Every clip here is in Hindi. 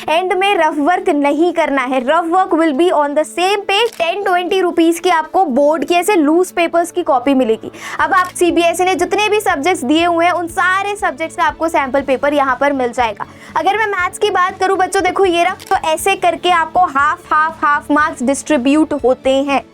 एंड में रफ वर्क नहीं करना है। Rough work will be on the same page. 10-20 rupees की आपको बोर्ड की ऐसे लूज पेपर्स की कॉपी मिलेगी। अब आप सीबीएसई ने जितने भी सब्जेक्ट्स दिए हुए हैं उन सारे सब्जेक्ट्स का आपको सैंपल पेपर यहाँ पर मिल जाएगा। अगर मैं मैथ्स की बात करूँ बच्चों, देखो ये रहा, तो ऐसे करके आपको हाफ मार्क्स डिस्ट्रीब्यूट होते हैं।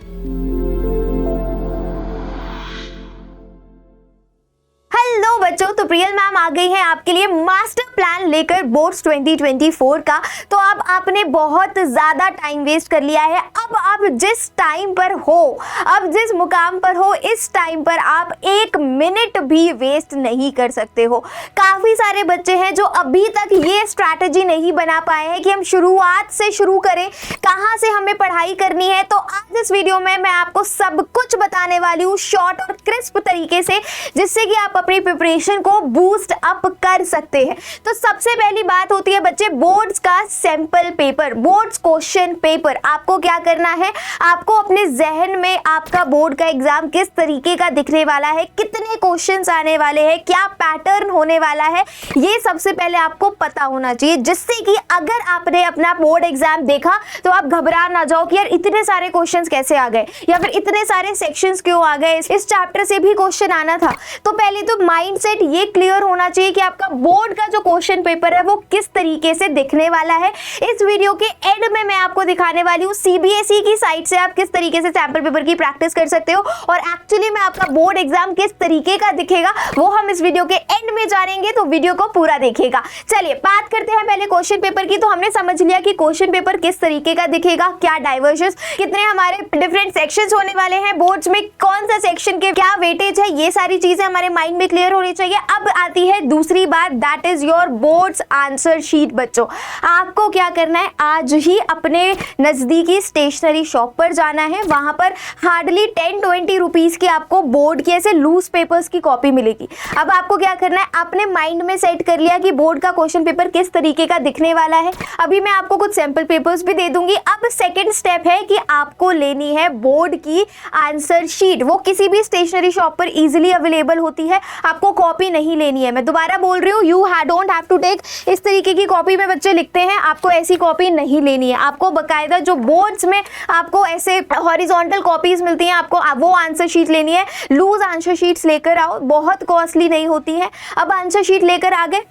हेलो बच्चों, तो प्रियल मैम आ गई है आपके लिए मास्टर प्लान लेकर बोर्ड्स 2024 का। तो अब आपने बहुत ज्यादा टाइम वेस्ट कर लिया है। अब आप जिस टाइम पर हो, अब जिस मुकाम पर हो, इस टाइम पर आप 1 मिनट भी वेस्ट नहीं कर सकते हो। काफी सारे बच्चे हैं जो अभी तक ये स्ट्रैटेजी नहीं बना पाए हैं कि हम शुरुआत से शुरू करें, कहाँ से हमें पढ़ाई करनी है। तो आज इस वीडियो में मैं आपको सब कुछ बताने वाली हूँ शॉर्ट और क्रिस्प तरीके से, जिससे कि आप अपनी प्रिपरेशन को बूस्ट अप कर सकते हैं। तो सबसे पहली बात होती है बच्चे बोर्ड्स का sample paper, boards question paper. आपको क्या करना है, आपको अपने जहन में आपका बोर्ड का एग्जाम किस तरीके का दिखने वाला है, कितने क्वेश्चंस आने वाले हैं, क्या पैटर्न होने वाला है, ये सबसे पहले आपको पता होना चाहिए, जिससे कि अगर आपने अपना बोर्ड एग्जाम देखा तो आप घबरा ना जाओ कि यार इतने सारे क्वेश्चंस कैसे आ गए, या फिर इतने सारे सेक्शंस क्यों आ गए, इस चैप्टर से भी क्वेश्चन आना था। तो पहले तो माइंडसेट ये क्लियर होना चाहिए कि आपका बोर्ड का जो क्वेश्चन पेपर है वो किस तरीके से दिखने वाला है। इस वीडियो के एंड में मैं आपको दिखाने वाली हूँ सीबीएसई की साइट से आप किस तरीके से सैंपल पेपर की प्रैक्टिस कर सकते हो, और एक्चुअली में आपका बोर्ड एग्जाम किस तरीके का दिखेगा वो हम इस वीडियो के एंड में जानेंगे। तो वीडियो को पूरा देखिएगा। चलिए बात करते हैं पहले क्वेश्चन पेपर की। तो हमने समझ लिया कि क्वेश्चन पेपर किस तरीके का दिखेगा, क्या डाइवर्जन्स, कितने हमारे डिफरेंट सेक्शंस होने वाले हैं, बोर्ड्स में कौन सा सेक्शन के क्या वेटेज है, ये सारी चीजें हमारे माइंड में क्लियर होनी चाहिए। अब आती है दूसरी बात, that is your boards answer sheet. बच्चों आपको क्या करना है, आज ही अपने नजदीकी स्टेशनरी शॉप पर जाना है। वहां पर हार्डली 10-20 रुपीज की आपको बोर्ड की ऐसे लूज पेपर्स की कॉपी मिलेगी। अब आपको क्या करना है, आपने माइंड में सेट कर लिया कि बोर्ड का क्वेश्चन पेपर किस तरीके का दिखने वाला है। अभी मैं आपको कुछ सैंपल पेपर्स भी दे दूंगी। अब सेकेंड स्टेप है कि आपको लेनी है बोर्ड की आंसर शीट। वो किसी भी स्टेशनरी शॉप पर इजीली अवेलेबल होती है, आपको कॉपी नहीं लेनी है। मैं दोबारा बोल रही हूँ, you don't have to take इस तरीके की कॉपी में बच्चे लिखते हैं, आपको ऐसी कॉपी नहीं लेनी है। आपको बकायदा जो बोर्ड्स में आपको ऐसे हॉरिजॉन्टल कॉपीज मिलती हैं, आपको वो आंसर शीट लेनी है। लूज आंसर शीट्स लेकर आओ, बहुत कॉस्टली नहीं होती है। अब आंसर शीट लेकर आ गए,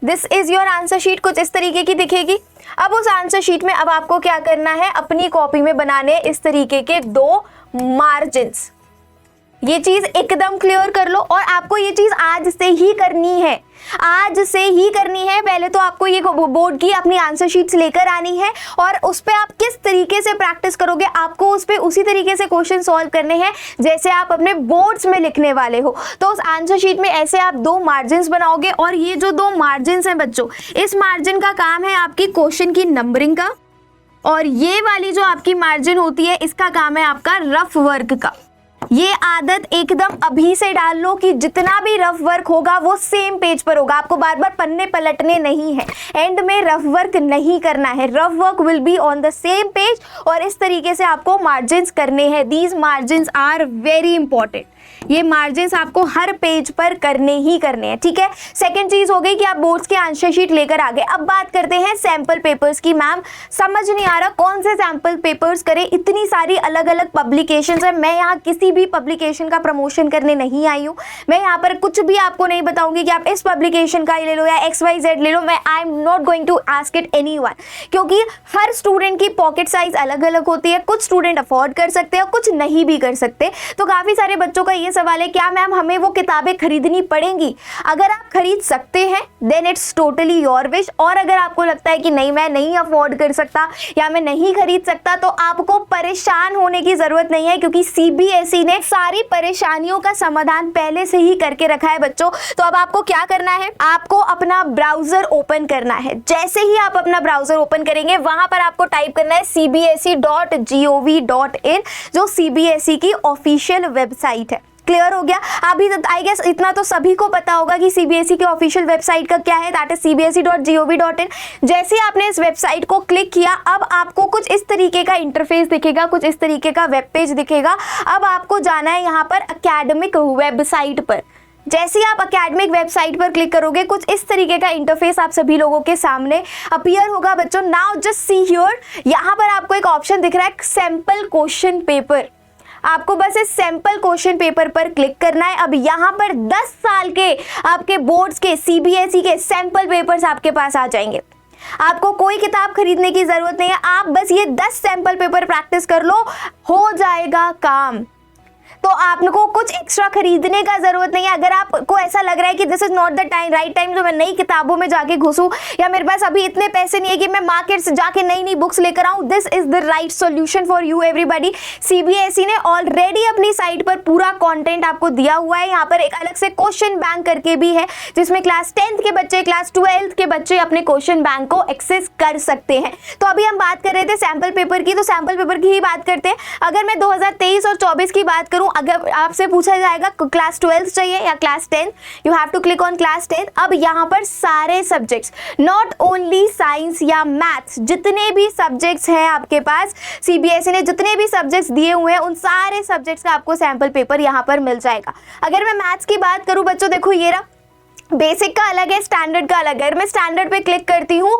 this is your answer sheet, कुछ इस तरीके की दिखेगी। अब उस आंसर शीट में अब आपको क्या करना है, अपनी कॉपी में बनाने इस तरीके के 2 मार्जिन्स। ये चीज एकदम क्लियर कर लो, और आपको ये चीज आज से ही करनी है, आज से ही करनी है। पहले तो आपको ये बोर्ड की अपनी आंसर शीट्स लेकर आनी है, और उस पे आप किस तरीके से प्रैक्टिस करोगे, आपको उस पे उसी तरीके से क्वेश्चन सॉल्व करने हैं जैसे आप अपने बोर्ड्स में लिखने वाले हो। तो उस आंसर शीट में ऐसे आप 2 मार्जिन्स बनाओगे, और ये जो 2 मार्जिन्स हैं बच्चों, इस मार्जिन का काम है आपकी क्वेश्चन की नंबरिंग का, और ये वाली जो आपकी मार्जिन होती है इसका काम है आपका रफ वर्क का। ये आदत एकदम अभी से डाल लो कि जितना भी रफ वर्क होगा वो सेम पेज पर होगा, आपको बार बार पन्ने पलटने नहीं है, एंड में रफ वर्क नहीं करना है। Rough work will be on the same page, और इस तरीके से आपको मार्जिन्स करने हैं। These margins are very important. ये मार्जिन्स आपको हर पेज पर करने ही करने हैं, ठीक है। सेकंड चीज हो गई कि आप बोर्ड्स के आंसर शीट लेकर आ गए। अब बात करते हैं सैंपल पेपर्स की। मैम समझ नहीं आ रहा कौन से सैंपल पेपर्स करें, इतनी सारी अलग अलग पब्लिकेशंस है। मैं यहाँ किसी भी पब्लिकेशन का प्रमोशन करने नहीं आई हूँ। मैं यहाँ पर कुछ भी आपको नहीं बताऊंगी कि आप इस पब्लिकेशन का ले लो या XYZ ले लो। मैं I am not going to ask it anyone, क्योंकि हर स्टूडेंट की पॉकेट साइज अलग अलग होती है। कुछ स्टूडेंट अफोर्ड कर सकते हैं, कुछ नहीं भी कर सकते। तो काफी सारे बच्चों का ये सवाल है, क्या मैम हमें वो किताबें खरीदनी पड़ेंगी? अगर आप खरीद सकते हैं then it's totally your wish, और अगर आपको लगता है कि नहीं मैं नहीं अफोर्ड कर सकता या मैं नहीं खरीद सकता, तो आपको परेशान होने की जरूरत नहीं है, क्योंकि सीबीएसई ने सारी परेशानियों का समाधान पहले से ही करके रखा है बच्चों। तो अब आपको क्या करना है, आपको अपना ब्राउजर ओपन करना है। जैसे ही आप अपना ब्राउजर ओपन करेंगे वहां पर आपको टाइप करना है cbse.gov.in, जो सीबीएसई की ऑफिशियल वेबसाइट है। क्लियर हो गया? अभी आई गेस इतना तो सभी को पता होगा कि सीबीएसई की ऑफिशियल वेबसाइट का क्या है, दैट इज cbse.gov.in। जैसे ही आपने इस वेबसाइट को क्लिक किया, अब आपको कुछ इस तरीके का इंटरफेस दिखेगा, कुछ इस तरीके का वेब पेज दिखेगा। अब आपको जाना है यहाँ पर एकेडमिक वेबसाइट पर। जैसे ही आप एकेडमिक वेबसाइट पर क्लिक करोगे कुछ इस तरीके का इंटरफेस आप सभी लोगों के सामने अपीयर होगा बच्चों। नाउ जस्ट सी हियर, यहाँ पर आपको एक ऑप्शन दिख रहा है सैंपल क्वेश्चन पेपर। आपको बस इस सैंपल क्वेश्चन पेपर पर क्लिक करना है। अब यहाँ पर 10 साल के आपके बोर्ड्स के सीबीएसई के सैंपल पेपर्स आपके पास आ जाएंगे। आपको कोई किताब खरीदने की जरूरत नहीं है, आप बस ये 10 सैंपल पेपर प्रैक्टिस कर लो, हो जाएगा काम। तो आपको कुछ एक्स्ट्रा खरीदने का जरूरत नहीं है। अगर आपको ऐसा लग रहा है कि this is not the time right time तो मैं नई किताबों में जाके घुसूं, या मेरे पास अभी इतने पैसे नहीं है कि मैं मार्केट से जाके नई नई बुक्स लेकर आऊं, this is the right solution for you everybody. CBSE ने ऑलरेडी अपनी साइट पर पूरा कंटेंट आपको दिया हुआ है। यहाँ पर एक अलग से क्वेश्चन बैंक करके भी है जिसमें क्लास 10th के बच्चे, क्लास 12th के बच्चे अपने क्वेश्चन बैंक को एक्सेस कर सकते हैं। तो अभी हम बात कर रहे थे सैंपल पेपर की, तो सैंपल पेपर की ही बात करते हैं। अगर मैं 2023 और 24 की बात करूं, अगर आपसे पूछा जाएगा क्लास 12 चाहिए या class 10, you have to click on class 10। अब यहाँ पर सारे subjects, not only science or maths, जितने भी सब्जेक्ट्स हैं आपके पास, सीबीएसई ने जितने भी सब्जेक्ट्स दिए हुए हैं उन सारे सब्जेक्ट्स का आपको सैंपल पेपर यहाँ पर मिल जाएगा। अगर मैं मैथ्स की बात करूँ बच्चों, देखो ये रहा, बेसिक का अलग है, स्टैंडर्ड का अलग है। अगर मैं स्टैंडर्ड पे क्लिक करती हूँ,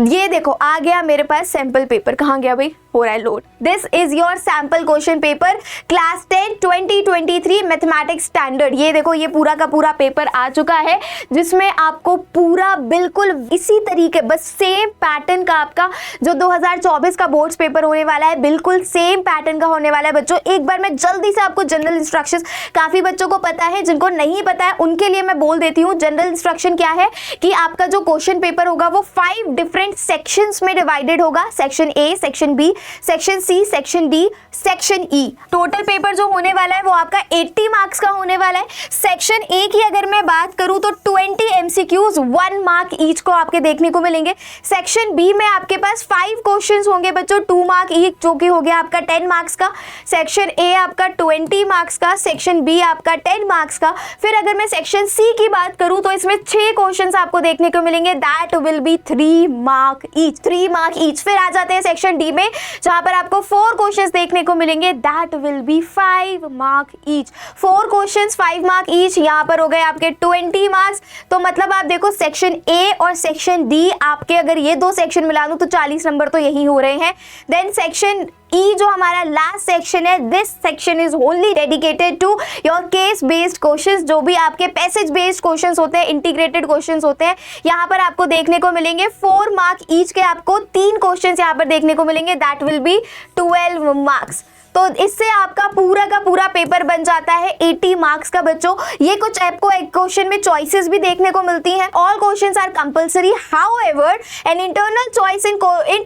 ये देखो आ गया मेरे पास सैंपल पेपर। कहाँ गया भाई, हो रहा है load. This is your sample question paper class 10 2023 mathematics standard. ये देखो ये पूरा का पूरा पेपर आ चुका है जिसमें आपको पूरा बिल्कुल इसी तरीके, बस सेम पैटर्न का आपका जो 2024 का बोर्ड्स पेपर होने वाला है, बिल्कुल सेम पैटर्न का होने वाला है बच्चों। एक बार मैं जल्दी से आपको जनरल इंस्ट्रक्शंस, काफी बच्चों को पता है, जिनको नहीं पता है उनके लिए मैं बोल देती हूँ। जनरल इंस्ट्रक्शन क्या है कि आपका जो क्वेश्चन पेपर होगा वो 5 डिफरेंट सेक्शंस में डिवाइडेड होगा। Section A, section B, section C, section D, section E. Total paper जो होने वाला है वो आपका 80 मार्क्स का होने वाला है। सेक्शन ए की अगर मैं बात करूं तो 20 एमसीक्यूज 1 मार्क ईच को आपके देखने को मिलेंगे। सेक्शन बी में आपके पास 5 क्वेश्चंस होंगे बच्चों, 2 मार्क ईच, जो कि हो गया आपका 10 मार्क्स का। सेक्शन ए आपका 20 मार्क्स का, सेक्शन बी आपका 10 मार्क्स का। फिर अगर मैं सेक्शन सी की बात करूं तो इसमें 6 क्वेश्चंस आपको देखने को मिलेंगे, that will be 3 mark each, 3 mark each. फिर आ जाते हैं सेक्शन डी में जहां पर आपको 4 क्वेश्चंस देखने को मिलेंगे, that will be 5 mark each. 4 questions 5 mark each, यहाँ पर हो गए आपके 20 मार्क्स। तो मतलब आप देखो सेक्शन ए और सेक्शन डी आपके, अगर ये 2 सेक्शन मिला दूं तो 40 नंबर तो यही हो रहे हैं। देन सेक्शन ई जो हमारा लास्ट सेक्शन है, this section is only dedicated to your case based questions, जो भी आपके पैसेज बेस्ड क्वेश्चंस होते हैं, इंटीग्रेटेड क्वेश्चंस होते हैं, यहाँ पर आपको देखने को मिलेंगे 4 मार्क ईच के। आपको 3 क्वेश्चंस यहाँ पर देखने को मिलेंगे, दैट विल बी 12 मार्क्स। तो इससे आपका पूरा का पूरा पेपर बन जाता है 80 मार्क्स का बच्चों। ये कुछ आपको एक क्वेश्चन में चॉइसेस भी देखने को मिलती हैं। All questions are compulsory, however an internal choice in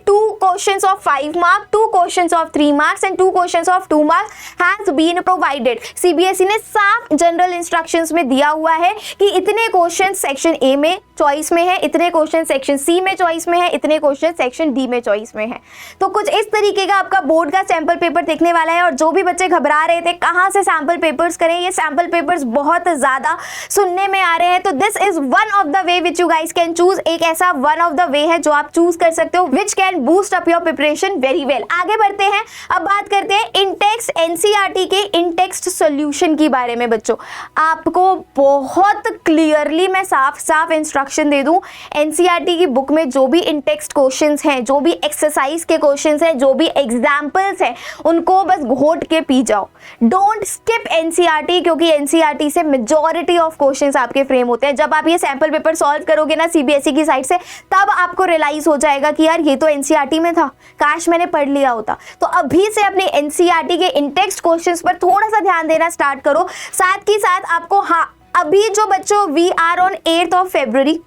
2 questions of 5 marks, 2 questions of 3 marks and 2 questions of 2 marks has been provided. CBSE ने साफ जनरल इंस्ट्रक्शंस में दिया हुआ है कि इतने क्वेश्चन सेक्शन ए में चॉइस में है, इतने क्वेश्चन सेक्शन सी में चॉइस में है, इतने क्वेश्चन सेक्शन डी में चॉइस में है। तो कुछ इस तरीके का आपका बोर्ड का सैंपल पेपर देखने वाला है। और जो भी बच्चे घबरा रहे थे कहां से सैंपल पेपर्स करें, ये सैंपल पेपर्स बहुत ज्यादा सुनने में आ रहे हैं, तो this is one of the way which you guys can choose. एक ऐसा वन ऑफ द वे है जो आप चूज कर सकते हो, which can boost up your preparation very well. आगे बढ़ते हैं, अब बात करते हैं इंटेक्स्ट एनसीईआरटी के इंटेक्स्ट सॉल्यूशन की बारे में। बच्चों आपको बहुत क्लियरली मैं साफ साफ इंस्ट्रक्शन दे दूं, एनसीईआरटी की बुक में जो भी इंटेक्स्ट क्वेश्चंस हैं, जो भी एक्सरसाइज के क्वेश्चंस हैं, जो भी एग्जाम्पल्स हैं, उनको बस घोट के पी जाओ। डोंट स्किप एनसीईआरटी, क्योंकि एनसीईआरटी से मेजॉरिटी ऑफ क्वेश्चंस आपके फ्रेम होते हैं। जब आप ये सैंपल पेपर सॉल्व करोगे ना सीबीएसई की साइड से, तब आपको रियलाइज हो जाएगा कि यार ये तो एनसीईआरटी में था, काश मैंने पढ़ लिया होता। तो अभी से अपने एनसीईआरटी के इंटेक्स्ट क्वेश्चंस पर थोड़ा सा ध्यान देना स्टार्ट करो। साथ ही साथ आपको, हाँ अभी जो बच्चों we are on 8th of February,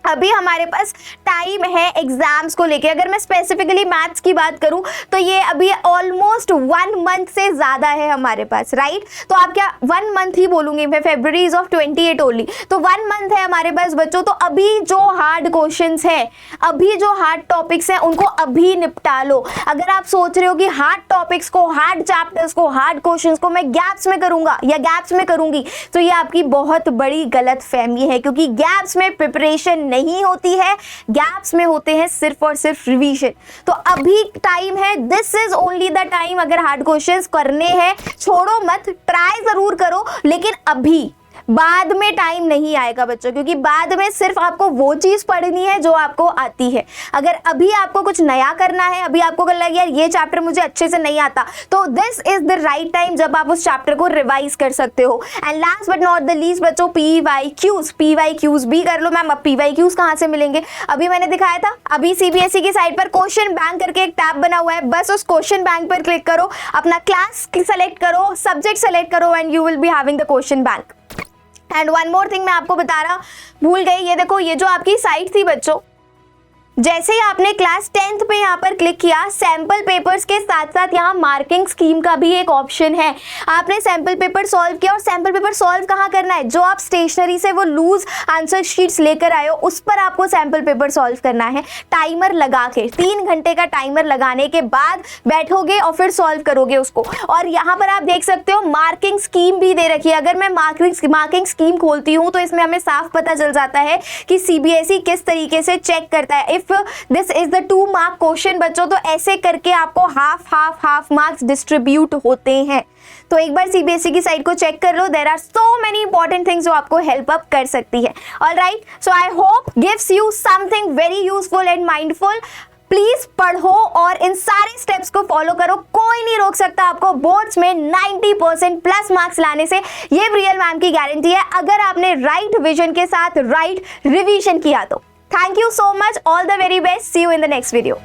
अभी हमारे पास टाइम है एग्जाम्स को लेके। अगर मैं स्पेसिफिकली मैथ्स की बात करूं तो ये अभी ऑलमोस्ट 1 मंथ से ज्यादा है हमारे पास, राइट। तो आप क्या 1 मंथ ही बोलूंगी मैं, February is of 28 ओनली, तो 1 मंथ है हमारे पास बच्चों। तो अभी जो हार्ड क्वेश्चंस हैं, अभी जो हार्ड टॉपिक्स हैं, उनको अभी निपटा लो। अगर आप सोच रहे हो कि हार्ड टॉपिक्स को, हार्ड चैप्टर्स को, हार्ड क्वेश्चंस को मैं गैप्स में करूंगा या गैप्स में करूंगी, तो ये आपकी बहुत बड़ी गलत फहमी है, क्योंकि गैप्स में प्रिपरेशन नहीं होती है, गैप्स में होते हैं सिर्फ और सिर्फ रिवीजन। तो अभी टाइम है, this is only the time. अगर हार्ड क्वेश्चंस करने हैं, छोड़ो मत, ट्राई जरूर करो, लेकिन अभी बाद में टाइम नहीं आएगा बच्चों, क्योंकि बाद में सिर्फ आपको वो चीज़ पढ़नी है जो आपको आती है। अगर अभी आपको कुछ नया करना है, अभी आपको लगे यार ये चैप्टर मुझे अच्छे से नहीं आता, तो this is the right time जब आप उस चैप्टर को रिवाइज कर सकते हो। And last but not the least बच्चों, पीवाईक्यूज भी कर लो। मैम अब पीवाईक्यूज कहाँ से मिलेंगे? अभी मैंने दिखाया था, अभी सीबीएसई की साइट पर क्वेश्चन बैंक करके एक टैब बना हुआ है, बस उस क्वेश्चन बैंक पर क्लिक करो, अपना क्लास सेलेक्ट करो, सब्जेक्ट सेलेक्ट करो and you will be having the question bank. And one more thing मैं आपको बता रहा भूल गई, ये देखो, ये जो आपकी साइट थी बच्चों, जैसे ही आपने क्लास 10th पे यहाँ पर क्लिक किया, सैंपल पेपर्स के साथ साथ यहाँ मार्किंग स्कीम का भी एक ऑप्शन है। आपने सैंपल पेपर सॉल्व किया, और सैंपल पेपर सॉल्व कहाँ करना है? जो आप स्टेशनरी से वो लूज आंसर शीट्स लेकर आए हो, उस पर आपको सैंपल पेपर सॉल्व करना है। टाइमर लगा के 3 घंटे का टाइमर लगाने के बाद बैठोगे और फिर सॉल्व करोगे उसको। और यहाँ पर आप देख सकते हो मार्किंग स्कीम भी दे रखी है। अगर मैं मार्किंग स्कीम खोलती हूँ तो इसमें हमें साफ पता चल जाता है कि सीबीएसई किस तरीके से चेक करता है। This is the 2 mark question बच्चों, तो ऐसे करके आपको हाफ मार्क्स डिस्ट्रीब्यूट होते हैं। तो एक बार सीबीएसई की साइट को चेक कर लो, there are so many important things जो आपको हेल्प अप कर सकती है। Alright, so I hope gives you something very useful and mindful. Please पढ़ो और इन सारे स्टेप्स को फॉलो करो, कोई नहीं रोक सकता आपको बोर्ड्स में 90% प्लस मार्क्स लाने से। ये प्रियल मैम की गारंटी है, अगर आपने राइट विजन के साथ राइट रिवीजन किया तो। Thank you so much. All the very best. See you in the next video.